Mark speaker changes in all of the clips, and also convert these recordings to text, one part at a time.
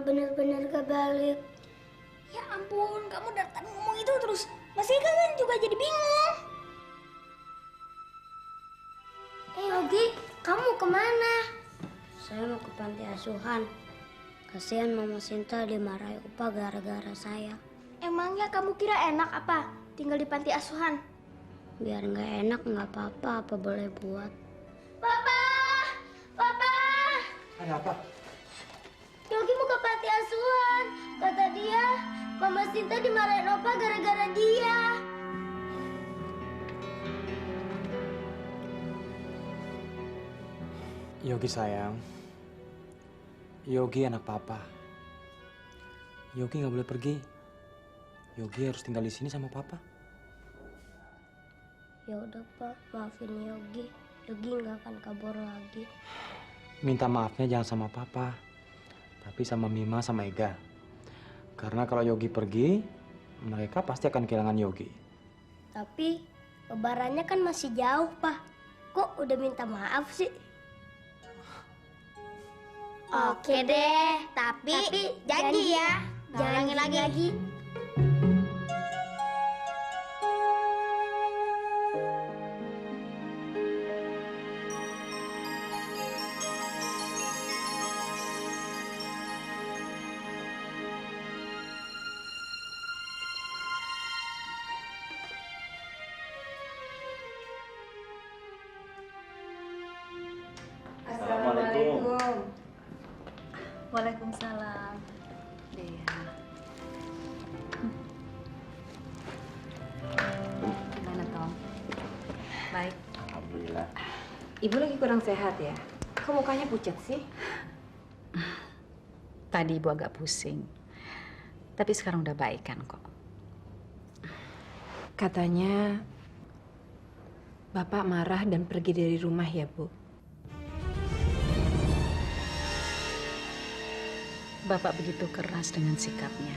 Speaker 1: bener-bener gak balik.
Speaker 2: Ya ampun, kamu dari tadi ngomong itu terus. Mas Ika kan juga jadi bingung.
Speaker 1: Yogi, kamu kemana? Saya mau ke panti asuhan. Kasihan Mama Sinta dimarahi Opa gara-gara saya.
Speaker 2: Emangnya kamu kira enak apa tinggal di panti asuhan?
Speaker 1: Biar nggak enak nggak apa-apa, apa boleh buat.
Speaker 2: Papa! Papa!
Speaker 3: Ada apa?
Speaker 1: Yogi mau ke panti asuhan. Kata dia, Mama Sinta dimarahin Opa gara-gara dia.
Speaker 3: Yogi sayang, Yogi anak papa. Yogi nggak boleh pergi. Yogi harus tinggal di sini sama papa.
Speaker 1: Ya udah Pak, maafin Yogi. Yogi nggak akan kabur lagi.
Speaker 3: Minta maafnya jangan sama papa, tapi sama Mima sama Ega. Karena kalau Yogi pergi, mereka pasti akan kehilangan Yogi.
Speaker 1: Tapi lebarannya kan masih jauh Pak. Kok udah minta maaf sih?
Speaker 2: Oke deh, tapi janji ya. Nggak ulangin lagi.
Speaker 4: Assalamualaikum. Waalaikumsalam. Dea. Gimana, Tom? Baik.
Speaker 5: Alhamdulillah.
Speaker 4: Ibu lagi kurang sehat ya? Kok mukanya pucat sih? Tadi ibu agak pusing. Tapi sekarang udah baik kan kok.
Speaker 6: Katanya Bapak marah dan pergi dari rumah ya, Bu?
Speaker 4: Bapak begitu keras dengan sikapnya.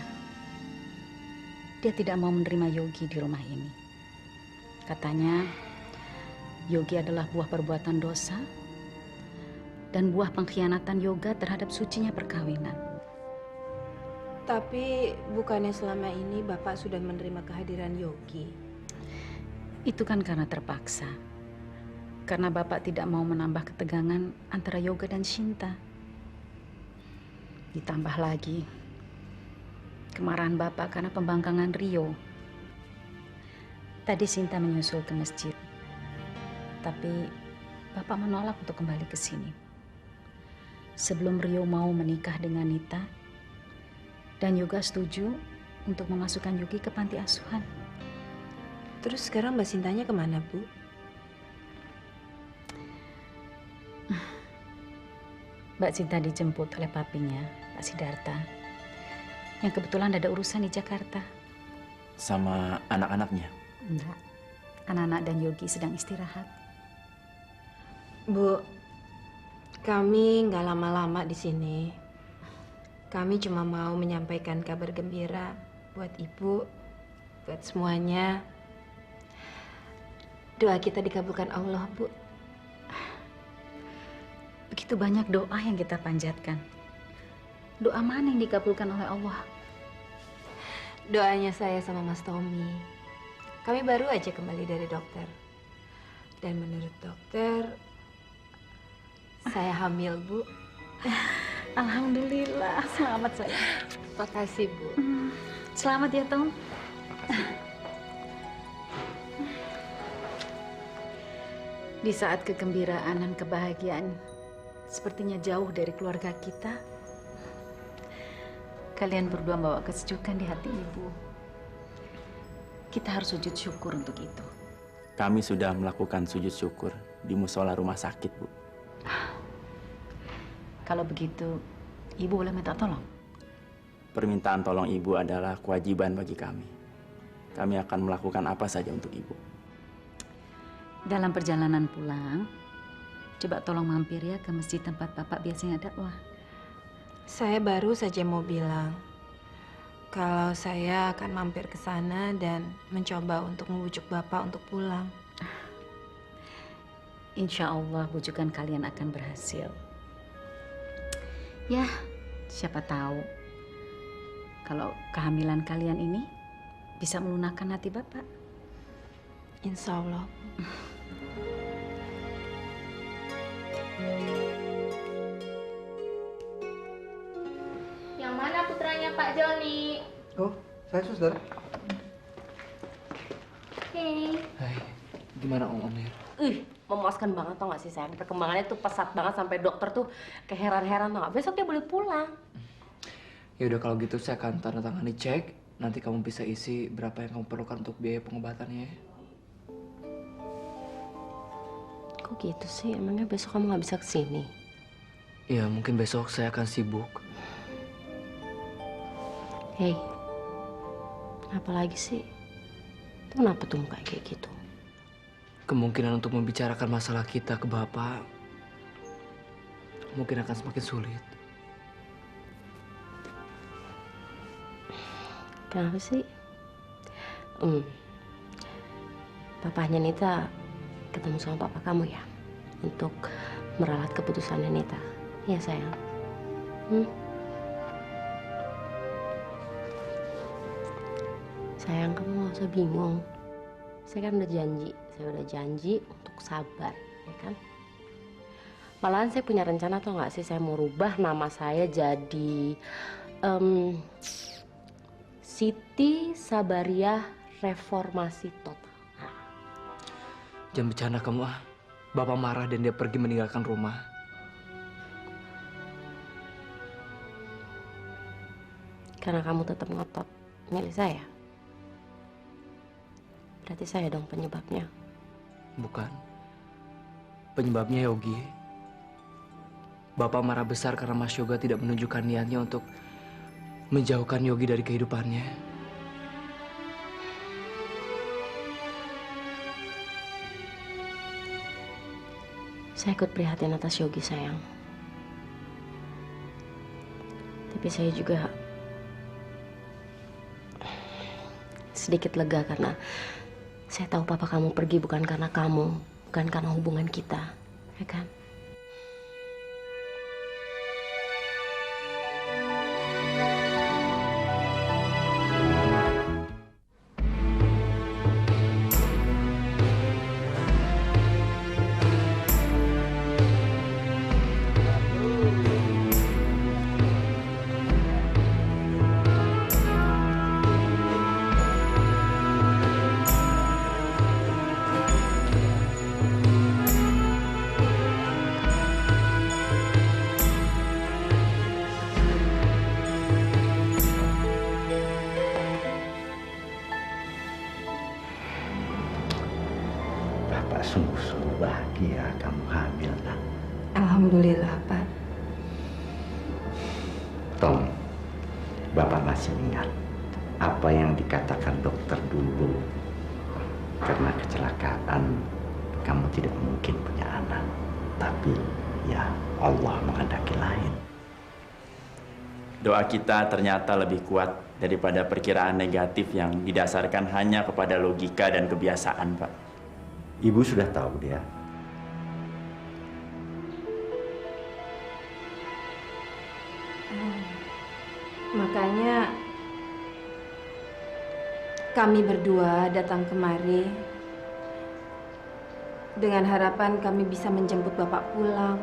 Speaker 4: Dia tidak mau menerima Yogi di rumah ini. Katanya, Yogi adalah buah perbuatan dosa dan buah pengkhianatan Yoga terhadap sucinya perkawinan.
Speaker 6: Tapi bukannya selama ini Bapak sudah menerima kehadiran Yogi?
Speaker 4: Itu kan karena terpaksa. Karena Bapak tidak mau menambah ketegangan antara Yoga dan Shinta. Ditambah lagi kemarahan Bapak karena pembangkangan Rio. Tadi Sinta menyusul ke masjid. Tapi Bapak menolak untuk kembali ke sini. Sebelum Rio mau menikah dengan Nita, dan Yoga setuju untuk memasukkan Yogi ke panti asuhan.
Speaker 6: Terus sekarang Mbak Sintanya kemana, Bu?
Speaker 4: Mbak Sinta dijemput oleh papinya, Pak Sidarta, yang kebetulan ada urusan di Jakarta.
Speaker 5: Sama anak-anaknya?
Speaker 4: Enggak, anak-anak dan Yogi sedang istirahat.
Speaker 6: Bu, kami nggak lama-lama di sini. Kami cuma mau menyampaikan kabar gembira buat Ibu, buat semuanya. Doa kita dikabulkan Allah, Bu.
Speaker 4: Begitu banyak doa yang kita panjatkan. Doa mana yang dikabulkan oleh Allah?
Speaker 6: Doanya saya sama Mas Tommy. Kami baru aja kembali dari dokter. Dan menurut dokter, saya hamil, Bu.
Speaker 4: Alhamdulillah, selamat saya.
Speaker 6: Makasih, Bu.
Speaker 4: Selamat ya, Tom. Di saat kegembiraan dan kebahagiaan sepertinya jauh dari keluarga kita, kalian berdua membawa kesejukan di hati Ibu. Kita harus sujud syukur untuk itu.
Speaker 5: Kami sudah melakukan sujud syukur di musola rumah sakit, Bu.
Speaker 4: Kalau begitu, Ibu boleh minta tolong?
Speaker 5: Permintaan tolong Ibu adalah kewajiban bagi kami. Kami akan melakukan apa saja untuk Ibu.
Speaker 4: Dalam perjalanan pulang, coba tolong mampir ya ke masjid tempat Bapak biasanya dakwah.
Speaker 6: Saya baru saja mau bilang kalau saya akan mampir ke sana dan mencoba untuk membujuk Bapak untuk pulang.
Speaker 4: Insya Allah bujukan kalian akan berhasil. Ya, Siapa tahu kalau kehamilan kalian ini bisa melunakkan hati Bapak.
Speaker 6: Insya Allah.
Speaker 2: Yang mana putranya Pak Joni?
Speaker 7: Oh, saya suster.
Speaker 2: Hei.
Speaker 3: Hai, gimana Om Amir?
Speaker 8: Memuaskan banget tau gak sih sayang? Perkembangannya tuh pesat banget sampai dokter tuh keheran-heran tau gak? Besok dia boleh pulang.
Speaker 7: Ya udah kalau gitu saya akan tanda tangani cek. Nanti kamu bisa isi berapa yang kamu perlukan untuk biaya pengobatannya.
Speaker 8: Kok gitu sih? Emangnya besok kamu gak bisa kesini?
Speaker 7: Ya mungkin besok saya akan sibuk.
Speaker 8: Hei, apa lagi sih? Itu kenapa tuh muka kayak gitu?
Speaker 7: Kemungkinan untuk membicarakan masalah kita ke Bapak mungkin akan semakin sulit.
Speaker 8: Kenapa sih? Papahnya Nita ketemu sama papa kamu ya? Untuk meralat keputusannya Nita. Iya sayang. Sayang, kamu gak usah bingung. Saya kan udah janji untuk sabar, ya kan? Malahan saya punya rencana tau gak sih, saya mau rubah nama saya jadi Siti Sabariah Reformasi Total.
Speaker 7: Jangan bercanda kamu ah. Bapak marah dan dia pergi meninggalkan rumah.
Speaker 8: Karena kamu tetap ngotot milih saya. Berarti saya dong penyebabnya.
Speaker 7: Bukan. Penyebabnya Yogi. Bapak marah besar karena Mas Yoga tidak menunjukkan niatnya untuk menjauhkan Yogi dari kehidupannya.
Speaker 8: Saya ikut prihatin atas Yogi sayang. Tapi saya juga sedikit lega karena saya tahu papa kamu pergi bukan karena kamu, bukan karena hubungan kita, ya kan?
Speaker 9: Sungguh-sungguh bahagia kamu hamil, nak.
Speaker 6: Alhamdulillah, Pak.
Speaker 9: Tom, Bapak masih ingat apa yang dikatakan dokter dulu. Karena kecelakaan, kamu tidak mungkin punya anak. Tapi, ya Allah menghendaki lain.
Speaker 5: Doa kita ternyata lebih kuat daripada perkiraan negatif yang didasarkan hanya kepada logika dan kebiasaan, Pak.
Speaker 9: Ibu sudah tahu dia.
Speaker 6: Makanya kami berdua datang kemari dengan harapan kami bisa menjemput Bapak pulang.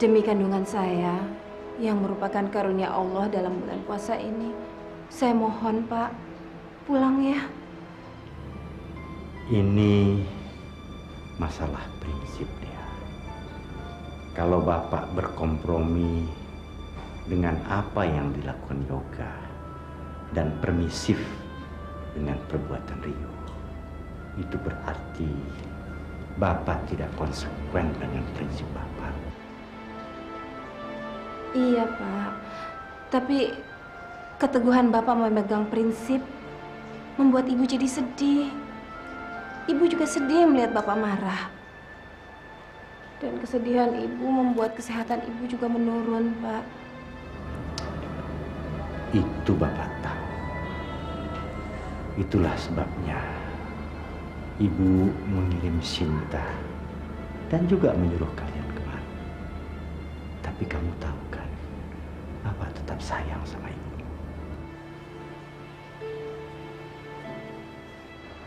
Speaker 6: Demi kandungan saya yang merupakan karunia Allah dalam bulan puasa ini, saya mohon Pak, pulang ya.
Speaker 9: Ini masalah prinsip dia. Kalau Bapak berkompromi dengan apa yang dilakukan Yoga dan permisif dengan perbuatan Rio, itu berarti Bapak tidak konsekuen dengan prinsip Bapak.
Speaker 6: Iya Pak, tapi keteguhan Bapak memegang prinsip membuat Ibu jadi sedih. Ibu juga sedih melihat Bapak marah. Dan kesedihan Ibu membuat kesehatan Ibu juga menurun, Pak.
Speaker 9: Itu Bapak tahu. Itulah sebabnya Ibu mengirim Sinta dan juga menyuruh kalian kemari. Tapi kamu tahu kan, Bapak tetap sayang sama ibu.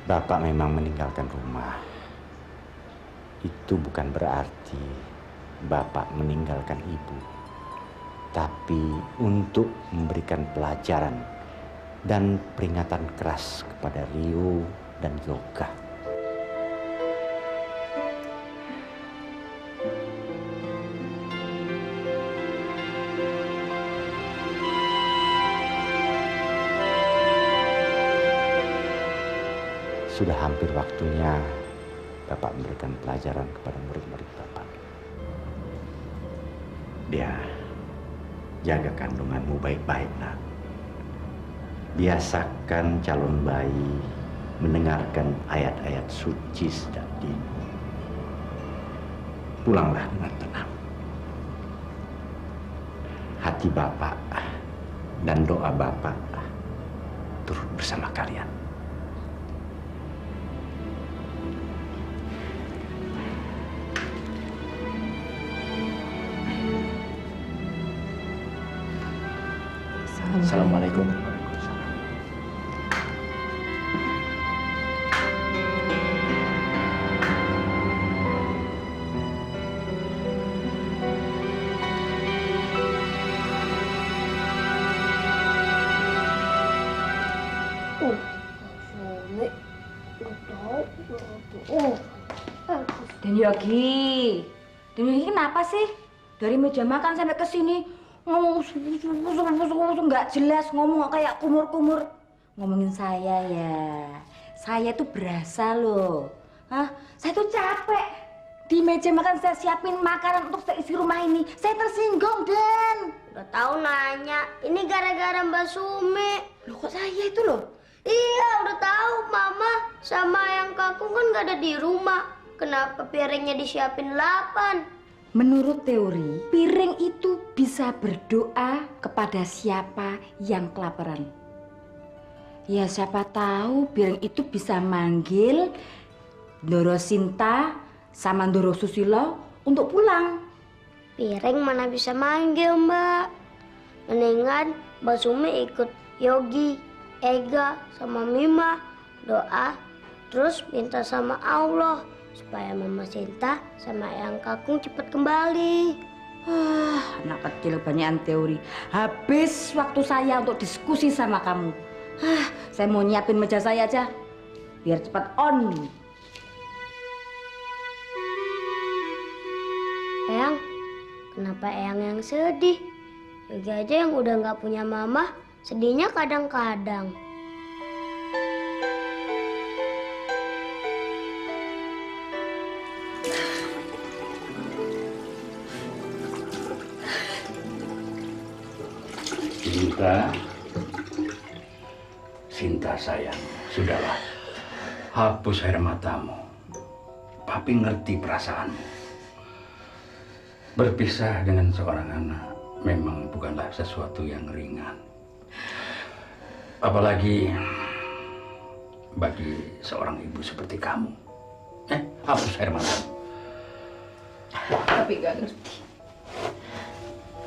Speaker 9: Bapak memang meninggalkan rumah. Itu bukan berarti Bapak meninggalkan ibu. Tapi untuk memberikan pelajaran dan peringatan keras kepada Rio dan Yoga. Sudah hampir waktunya Bapak memberikan pelajaran kepada murid-murid Bapak. Dia jaga kandunganmu baik-baik, nak. Biasakan calon bayi mendengarkan ayat-ayat suci sejak dini. Pulanglah dengan tenang. Hati Bapak dan doa Bapak turut bersama kalian.
Speaker 5: Assalamualaikum.
Speaker 2: Dan Yogi kenapa sih? Dari meja makan sampai ke sini ngomong nggak jelas, ngomong kayak kumur-kumur. Ngomongin saya ya. Saya tuh berasa loh. Hah? Saya tuh capek. Di meja makan saya siapin makanan untuk seisi rumah ini. Saya tersinggung, Dan.
Speaker 1: Udah tahu nanya, ini gara-gara Mbak Sumi.
Speaker 2: Loh kok saya itu loh?
Speaker 1: Iya, udah tahu Mama sama yang kakung kan gak ada di rumah. Kenapa piringnya disiapin 8?
Speaker 2: Menurut teori, piring itu bisa berdoa kepada siapa yang kelaparan. Ya siapa tahu piring itu bisa manggil Ndoro Sinta sama Ndoro Susilo untuk pulang.
Speaker 1: Piring mana bisa manggil, Mbak. Mendingan Mbak Sumi ikut Yogi, Ega, sama Mima doa, terus minta sama Allah supaya Mama Sinta sama Eyang Kakung cepat kembali.
Speaker 2: Anak kecil banyakan teori. Habis waktu saya untuk diskusi sama kamu. Saya mau nyiapin meja saya aja biar cepat on.
Speaker 1: Eyang, kenapa Eyang yang sedih? Yogi aja yang udah nggak punya mama, sedihnya kadang-kadang.
Speaker 9: Sinta sayang, sudahlah. Hapus air matamu. Papi ngerti perasaanmu. Berpisah dengan seorang anak memang bukanlah sesuatu yang ringan. Apalagi bagi seorang ibu seperti kamu. Hapus air matamu.
Speaker 6: Tapi gak ngerti.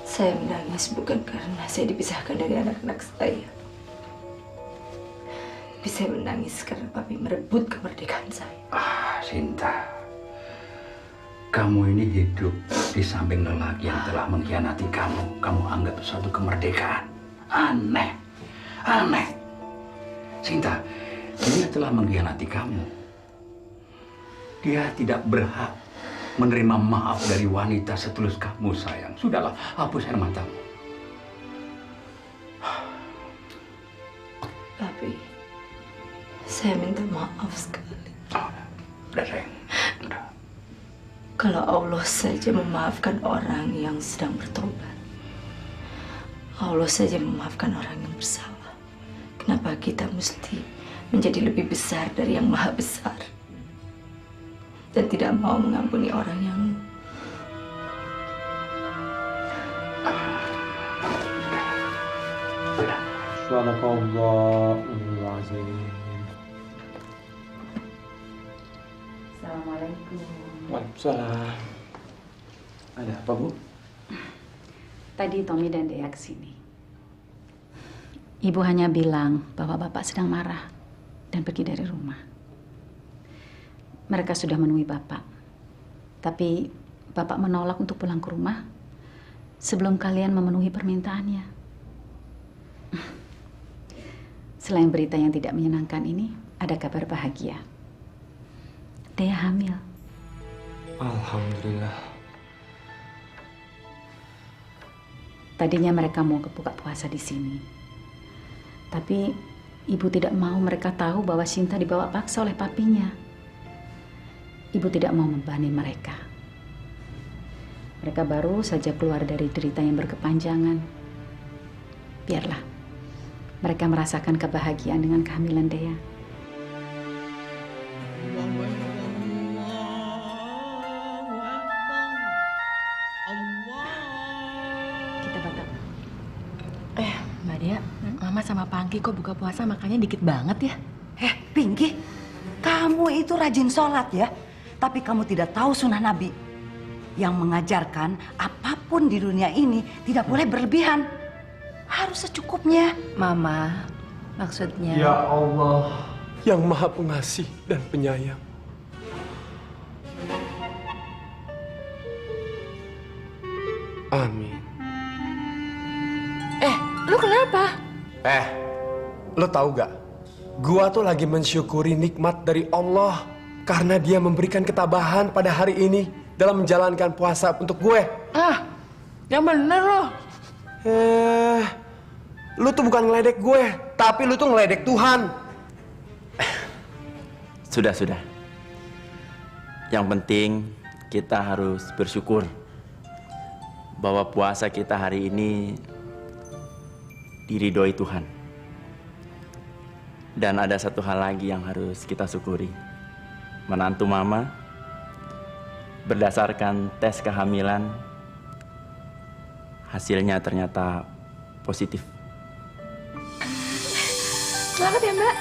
Speaker 6: Saya menangis bukan karena saya dipisahkan dari anak-anak saya. Tapi saya menangis karena papi merebut kemerdekaan saya.
Speaker 9: Sinta. Kamu ini hidup di samping lelaki yang telah mengkhianati kamu. Kamu anggap suatu kemerdekaan. Aneh. Aneh. Sinta, dia telah mengkhianati kamu. Dia tidak berhak menerima maaf dari wanita setulus kamu, sayang. Sudahlah, hapus air matamu.
Speaker 6: Papi, saya minta maaf sekali.
Speaker 9: Udah, sayang. Udah.
Speaker 6: Kalau Allah saja memaafkan orang yang sedang bertobat, Allah saja memaafkan orang yang bersalah. Kenapa kita mesti menjadi lebih besar dari yang maha besar? Dan tidak mau mengampuni orang yang
Speaker 3: Sadaqallahul azim.
Speaker 2: Assalamualaikum.
Speaker 3: Waalaikumsalam. Ada apa, Bu?
Speaker 4: Tadi Tommy dan Dea kesini. Ibu hanya bilang bahwa Bapak sedang marah dan pergi dari rumah. Mereka sudah menemui Bapak. Tapi Bapak menolak untuk pulang ke rumah sebelum kalian memenuhi permintaannya. Selain berita yang tidak menyenangkan ini, ada kabar bahagia. Dea hamil.
Speaker 3: Alhamdulillah.
Speaker 4: Tadinya mereka mau buka puasa di sini. Tapi ibu tidak mau mereka tahu bahwa Sinta dibawa paksa oleh papinya. Ibu tidak mau membebani mereka. Mereka baru saja keluar dari derita yang berkepanjangan. Biarlah mereka merasakan kebahagiaan dengan kehamilan Dea. Kita batal.
Speaker 8: Mbak Dea, Mama sama Pangki kok buka puasa makannya dikit banget ya?
Speaker 10: Pinky, kamu itu rajin sholat ya. Tapi kamu tidak tahu sunnah Nabi yang mengajarkan apapun di dunia ini tidak boleh berlebihan. Harus secukupnya.
Speaker 6: Mama, maksudnya...
Speaker 11: Ya Allah yang maha pengasih dan penyayang. Amin.
Speaker 8: Lu kenapa?
Speaker 11: Lo tahu gak? Gua tuh lagi mensyukuri nikmat dari Allah karena Dia memberikan ketabahan pada hari ini dalam menjalankan puasa untuk gue.
Speaker 8: Yang bener loh.
Speaker 11: Lu tuh bukan ngeledek gue, tapi lu tuh ngeledek Tuhan.
Speaker 5: Sudah. Yang penting kita harus bersyukur bahwa puasa kita hari ini diridhoi Tuhan. Dan ada satu hal lagi yang harus kita syukuri. Menantu Mama berdasarkan tes kehamilan hasilnya ternyata positif.
Speaker 6: Selamat ya, Mbak.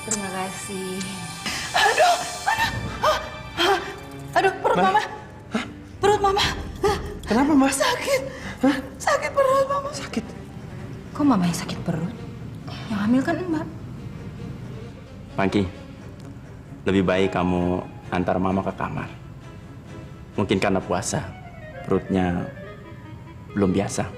Speaker 6: Terima kasih.
Speaker 10: Aduh, perut Mama. Perut Mama.
Speaker 11: Kenapa, Mas?
Speaker 10: Sakit. Sakit perut Mama.
Speaker 11: Sakit.
Speaker 6: Kok Mama yang sakit perut? Yang hamil kan Mbak.
Speaker 5: Pangki, lebih baik kamu antar Mama ke kamar. Mungkin karena puasa, perutnya belum biasa.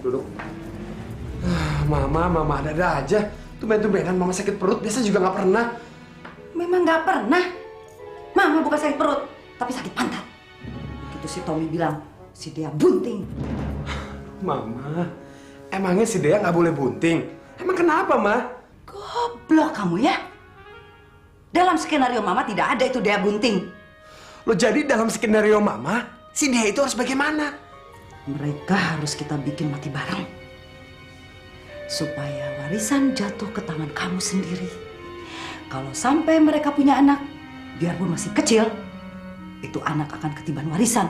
Speaker 11: Duduk. Mama ada aja. Tumben-tumbenan Mama sakit perut, biasa juga nggak pernah.
Speaker 10: Memang nggak pernah. Mama bukan sakit perut, tapi sakit pantat. Gitu si Tommy bilang, si Dea bunting.
Speaker 11: Mama, emangnya si Dea nggak boleh bunting? Emang kenapa, Ma?
Speaker 10: Goblok kamu ya. Dalam skenario Mama tidak ada itu Dea bunting.
Speaker 11: Lo jadi dalam skenario Mama, si Dea itu harus bagaimana?
Speaker 10: Mereka harus kita bikin mati bareng. Supaya warisan jatuh ke tangan kamu sendiri. Kalau sampai mereka punya anak, biarpun masih kecil, itu anak akan ketiban warisan.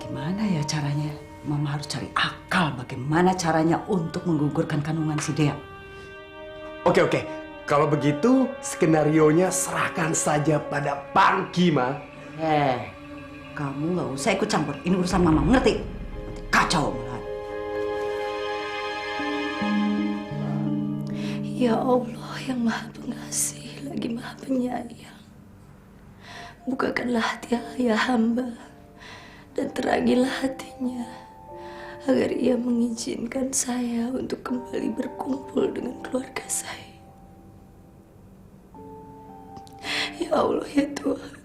Speaker 10: Gimana ya caranya? Mama harus cari akal bagaimana caranya untuk menggugurkan kandungan si Dea.
Speaker 11: Oke. Kalau begitu, skenarionya serahkan saja pada Pangki, Ma.
Speaker 10: Kamu nggak usah ikut campur. Ini urusan Mama, ngerti? Nanti kacau malahan.
Speaker 12: Ya Allah yang Maha Pengasih lagi Maha Penyayang, bukakanlah hati ayah hamba dan terangilah hatinya agar ia mengizinkan saya untuk kembali berkumpul dengan keluarga saya. Ya Allah ya Tuhan,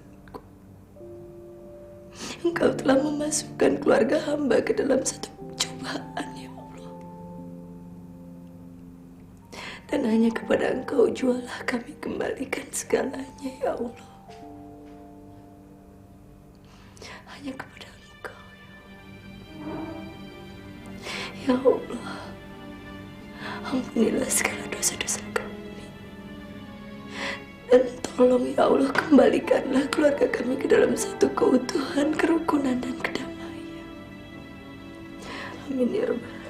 Speaker 12: Engkau telah memasukkan keluarga hamba ke dalam satu cobaan ya Allah. Dan hanya kepada Engkau jualah kami kembalikan segalanya ya Allah. Hanya kepada Engkau ya Allah. Ampunilah segala dosa-dosa kami. Dan tolong ya Allah kembalikanlah keluarga kami ke dalam satu keutuhan, kerukunan dan kedamaian. Amin ya Rabbal alamin.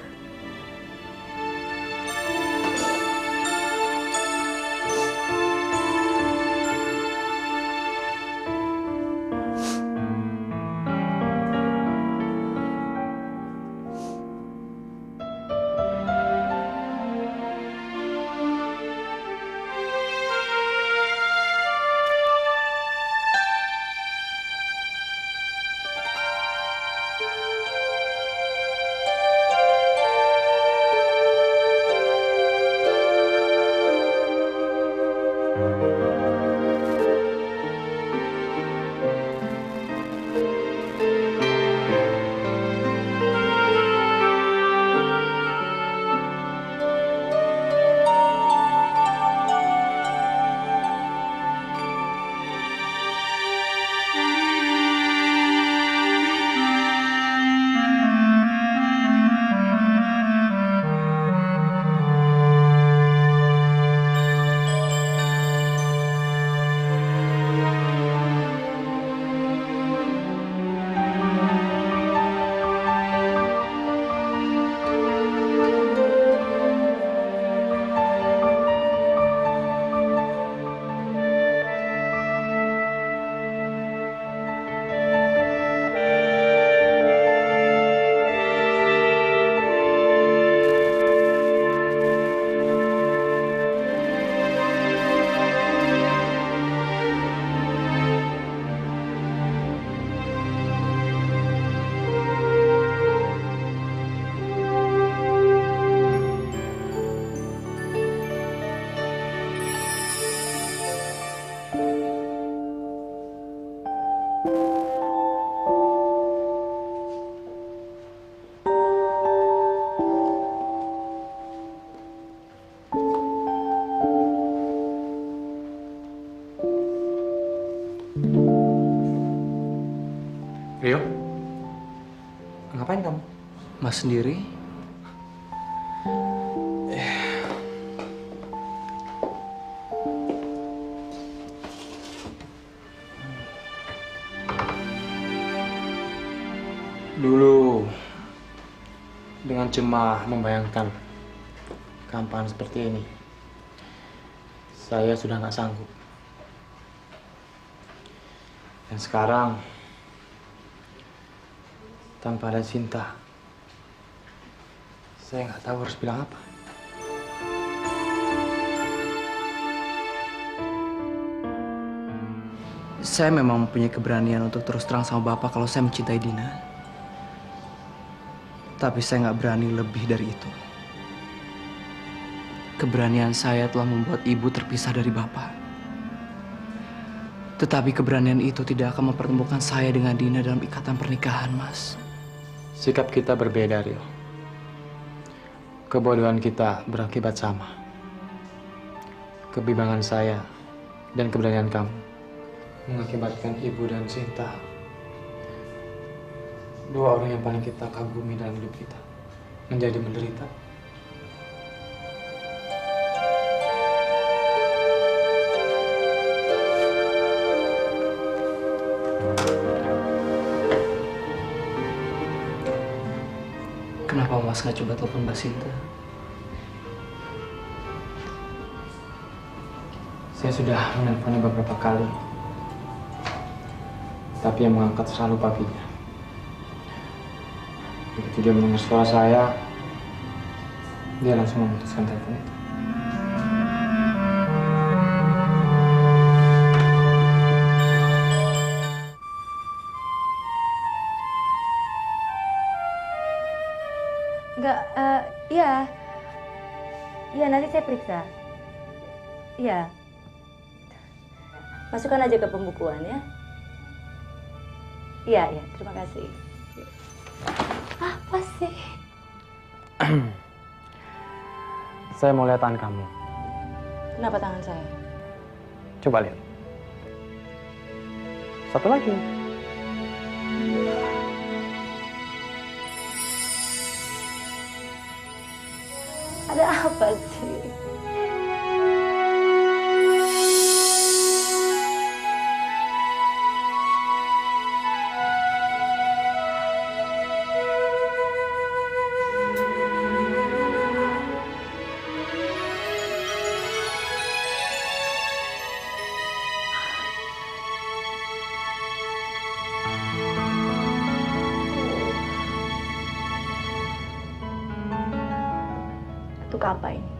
Speaker 3: Ngapain kamu?
Speaker 7: Mas sendiri?
Speaker 3: Dulu dengan cemah membayangkan kehampaan seperti ini, saya sudah nggak sanggup. Dan sekarang tanpa ada Sinta, saya nggak tahu harus bilang apa.
Speaker 7: Saya memang mempunyai keberanian untuk terus terang sama Bapak kalau saya mencintai Dina. Tapi saya nggak berani lebih dari itu. Keberanian saya telah membuat Ibu terpisah dari Bapak. Tetapi keberanian itu tidak akan mempertemukan saya dengan Dina dalam ikatan pernikahan, Mas.
Speaker 3: Sikap kita berbeda, Rio. Kebodohan kita berakibat sama. Kebimbangan saya dan keberanian kamu mengakibatkan Ibu dan Sinta, dua orang yang paling kita kagumi dalam hidup kita, menjadi menderita.
Speaker 7: Kenapa Mas nggak coba telepon Mbak Sinta?
Speaker 3: Saya sudah menelponnya beberapa kali, tapi yang mengangkat selalu papinya. Begitu dia mendengar suara saya, dia langsung memutuskan telepon itu.
Speaker 2: Enggak, iya. Iya, nanti saya periksa. Iya. Masukkan aja ke pembukuan ya. Iya, iya, terima kasih. Apa sih?
Speaker 3: Saya mau lihat tangan kamu.
Speaker 2: Kenapa tangan saya?
Speaker 3: Coba lihat. Satu lagi.
Speaker 2: Ada apa sih? Untuk apa ini?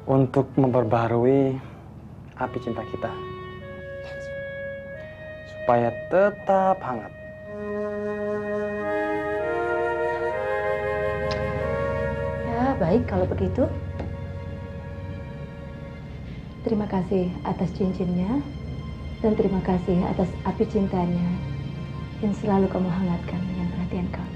Speaker 3: Untuk memperbaharui api cinta kita, supaya tetap hangat.
Speaker 2: Ya, baik kalau begitu. Terima kasih atas cincinnya dan terima kasih atas api cintanya yang selalu kamu hangatkan dengan perhatian kamu.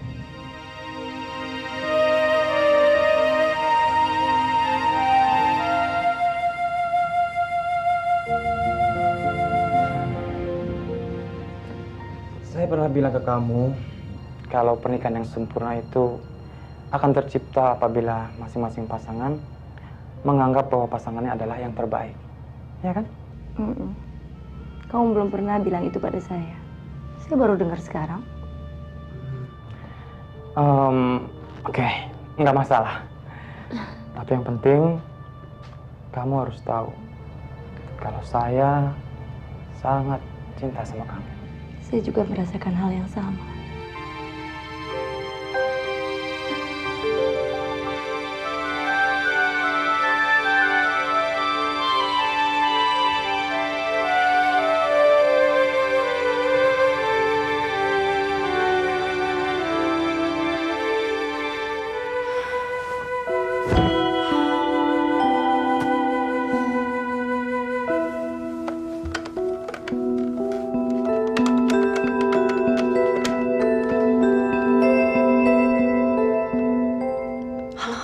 Speaker 3: Saya pernah bilang ke kamu kalau pernikahan yang sempurna itu akan tercipta apabila masing-masing pasangan menganggap bahwa pasangannya adalah yang terbaik. Ya kan?
Speaker 2: Kamu belum pernah bilang itu pada saya. Saya baru dengar sekarang.
Speaker 3: Oke, nggak masalah. Tapi yang penting kamu harus tahu kalau saya sangat cinta sama kamu.
Speaker 2: Saya juga merasakan hal yang sama.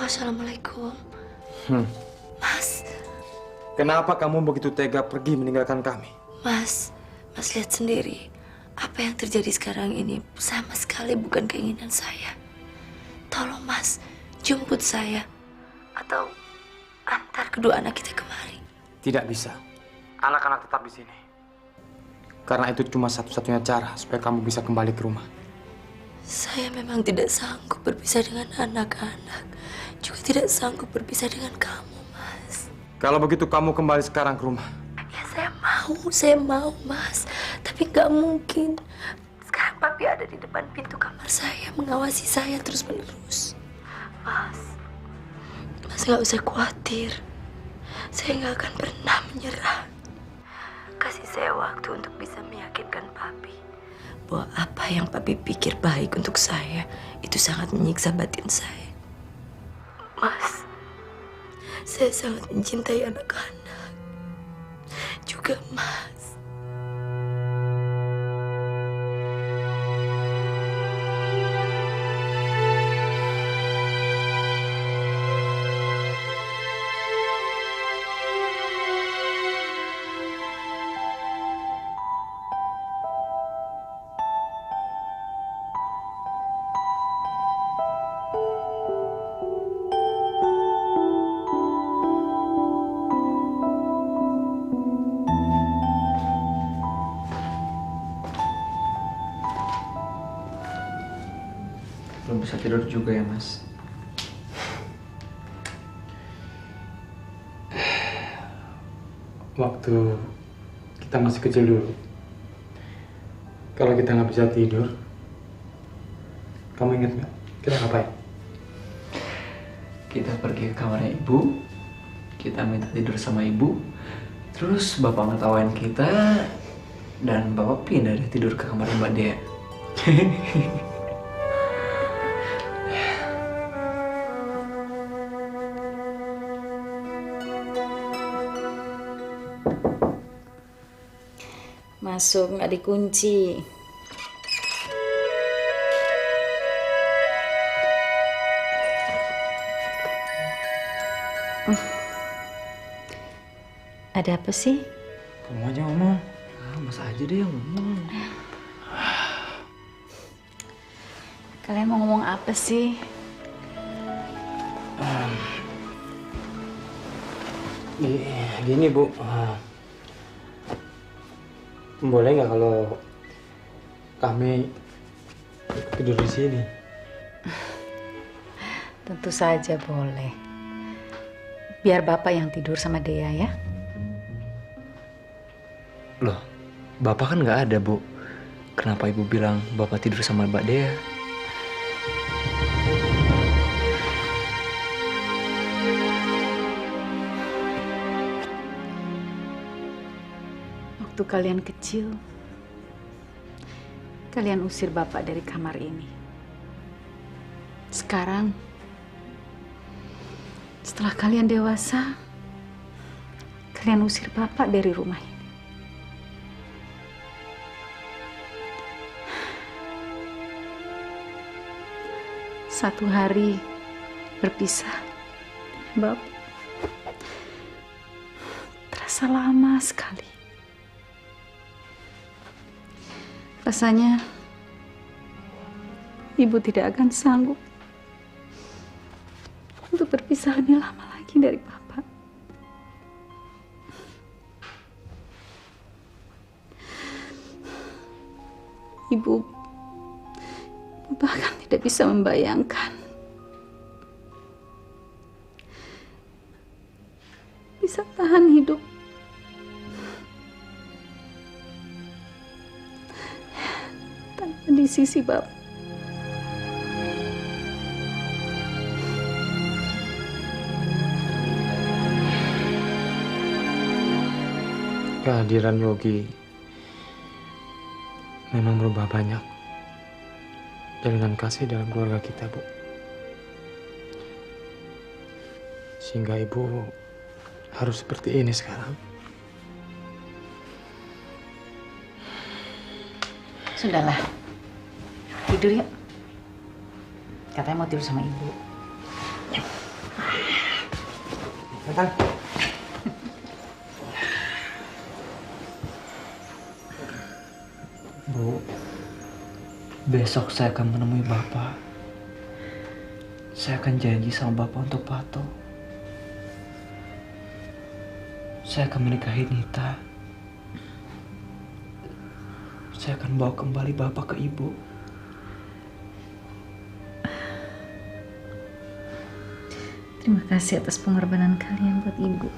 Speaker 12: Assalamualaikum. Mas.
Speaker 3: Kenapa kamu begitu tega pergi meninggalkan kami?
Speaker 12: Mas lihat sendiri. apa yang terjadi sekarang ini sama sekali bukan keinginan saya. Tolong Mas, jemput saya. Atau antar kedua anak kita kemari.
Speaker 3: Tidak bisa. Anak-anak tetap di sini. Karena itu cuma satu-satunya cara supaya kamu bisa kembali ke rumah.
Speaker 12: Saya memang tidak sanggup berpisah dengan anak-anak. Juga tidak sanggup berpisah dengan kamu, Mas.
Speaker 3: Kalau begitu kamu kembali sekarang ke rumah.
Speaker 12: Ya saya mau, Mas. Tapi nggak mungkin. Sekarang Papi ada di depan pintu kamar saya, mengawasi saya terus-menerus. Mas nggak usah khawatir. Saya nggak akan pernah menyerah. Kasih saya waktu untuk bisa meyakinkan Papi bahwa apa yang Papi pikir baik untuk saya itu sangat menyiksa batin saya. Mas, saya sangat mencintai anak-anak. Juga Mas.
Speaker 7: Belum bisa tidur juga ya, Mas?
Speaker 3: Waktu kita masih kecil dulu, kalau kita nggak bisa tidur, kamu ingat nggak? Kita ngapain?
Speaker 7: Kita pergi ke kamarnya ibu, kita minta tidur sama ibu, terus bapak ngetawain kita, dan bapak pindah deh tidur ke kamar Mbak Dea.
Speaker 4: Masuk, nggak dikunci. Ada apa sih?
Speaker 3: Kamu aja ngomong.
Speaker 7: Mas aja deh yang ngomong.
Speaker 4: Kalian mau ngomong apa sih?
Speaker 3: Gini Bu, boleh nggak kalau kami tidur di sini?
Speaker 4: Tentu saja boleh. Biar Bapak yang tidur sama Dea ya.
Speaker 7: Loh, bapak kan nggak ada, Bu. Kenapa ibu bilang bapak tidur sama Mbak Dea?
Speaker 4: Waktu kalian kecil, kalian usir Bapak dari kamar ini. Sekarang, setelah kalian dewasa, kalian usir Bapak dari rumah ini. Satu hari berpisah dengan Bapak. Terasa lama sekali. Rasanya Ibu tidak akan sanggup untuk berpisah lebih lama lagi dari Bapak. Ibu bahkan tidak bisa membayangkan bisa tahan hidup tanpa di sisi Bapak.
Speaker 3: Kehadiran Yogi memang merubah banyak jalinan kasih dalam keluarga kita, Bu. Sehingga Ibu harus seperti ini sekarang.
Speaker 4: Sudahlah, tidur yuk. Katanya mau tidur sama Ibu.
Speaker 3: Nathan.
Speaker 7: Bu, besok saya akan menemui Bapak. Saya akan janji sama Bapak untuk patuh. Saya akan menikahi Nita. Saya akan bawa kembali Bapak ke Ibu.
Speaker 4: Terima kasih atas pengorbanan kalian buat Ibu.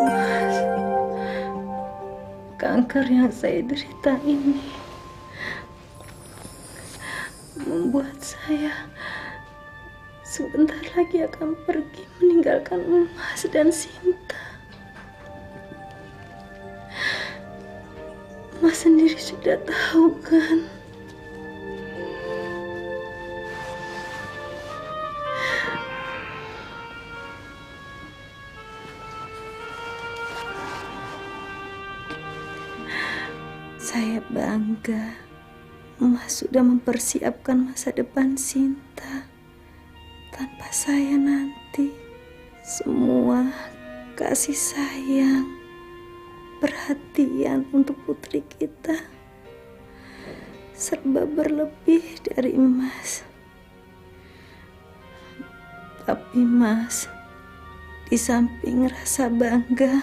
Speaker 12: Mas, kanker yang saya derita ini membuat saya sebentar lagi akan pergi meninggalkan Mas dan Sinta. Mas sendiri sudah tahu kan? Saya bangga Mas sudah mempersiapkan masa depan Sinta. Tanpa saya nanti, semua kasih sayang, perhatian untuk putri kita serba berlebih dari Mas. Tapi Mas, di samping rasa bangga,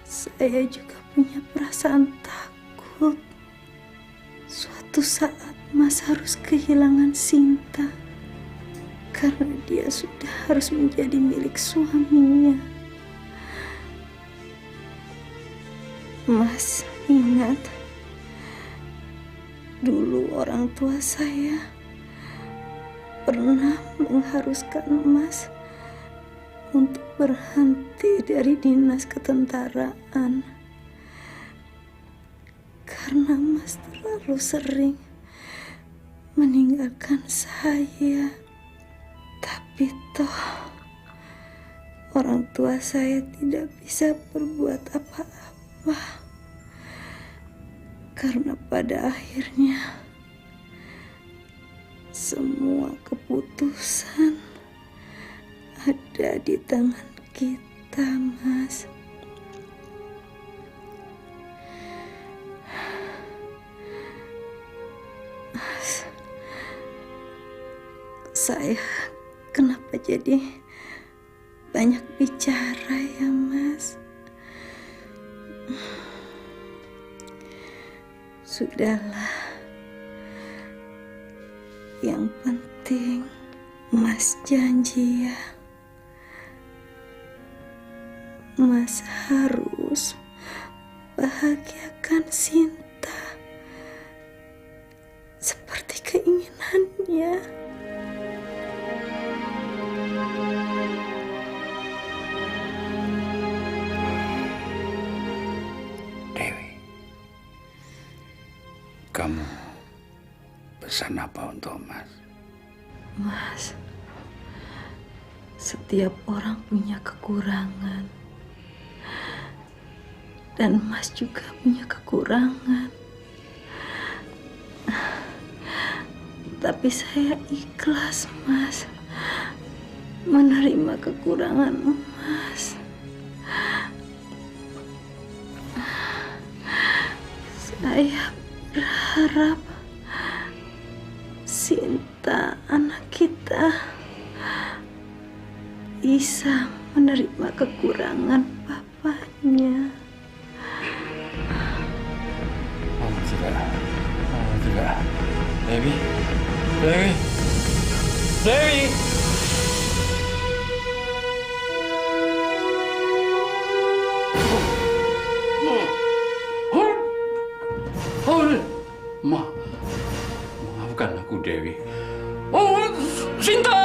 Speaker 12: saya juga punya perasaan takut. Suatu saat Mas harus kehilangan Sinta karena dia sudah harus menjadi milik suaminya. Mas ingat, dulu orang tua saya pernah mengharuskan Mas untuk berhenti dari dinas ketentaraan karena Mas terlalu sering meninggalkan saya. Tapi toh orang tua saya tidak bisa berbuat apa-apa karena pada akhirnya semua keputusan ada di tangan kita, Mas. Mas, saya kenapa jadi banyak bicara ya, Mas? Sudahlah. Yang penting Mas janji ya, Mas harus bahagiakan Sinta seperti keinginannya.
Speaker 13: Dewi, kamu pesan apa untuk Mas?
Speaker 12: Mas, setiap orang punya kekurangan. Dan Mas juga punya kekurangan. Tapi saya ikhlas, Mas, menerima kekurangan Mas. Saya berharap Sinta, anak kita, bisa menerima kekurangan papanya.
Speaker 13: Tidak. Dewi. Dewi. Dewi. Maafkan aku, Dewi. Oh, Sinta!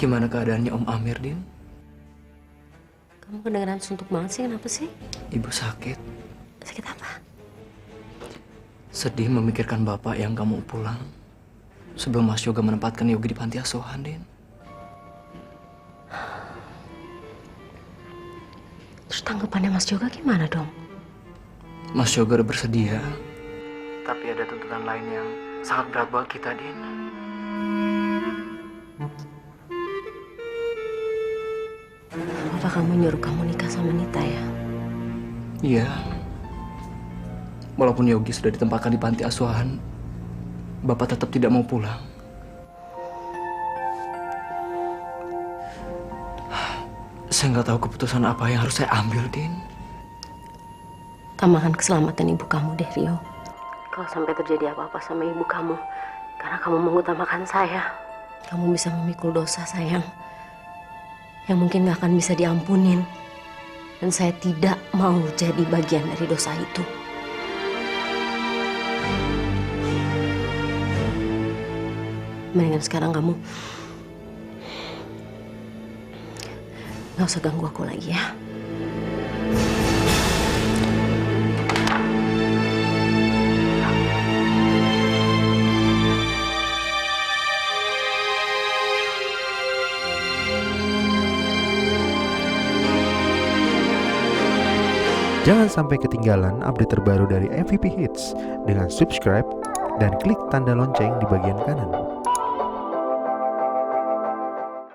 Speaker 7: Gimana keadaannya Om Amir, Din?
Speaker 8: Kamu kedengeran suntuk banget sih, kenapa sih?
Speaker 7: Ibu sakit.
Speaker 8: Sakit apa?
Speaker 7: Sedih memikirkan bapak yang kamu pulang sebelum Mas Yoga menempatkan Yogi di panti asuhan, Din.
Speaker 8: Terus tanggapannya Mas Yoga gimana dong?
Speaker 7: Mas Yoga udah bersedia. Tapi ada tuntutan lain yang sangat berat buat kita, Din.
Speaker 8: Apa kamu nyuruh kamu nikah sama Nita ya?
Speaker 7: Iya. Walaupun Yogi sudah ditempatkan di panti asuhan, Bapak tetap tidak mau pulang. Saya nggak tahu keputusan apa yang harus saya ambil, Din.
Speaker 8: Utamakan keselamatan ibu kamu deh, Rio. Kalau sampai terjadi apa-apa sama ibu kamu, karena kamu mengutamakan saya, kamu bisa memikul dosa, sayang, yang mungkin gak akan bisa diampunin. Dan saya tidak mau jadi bagian dari dosa itu. Mendingan sekarang kamu gak usah ganggu aku lagi ya.
Speaker 14: Jangan sampai ketinggalan update terbaru dari MVP Hits dengan subscribe dan klik tanda lonceng di bagian kanan.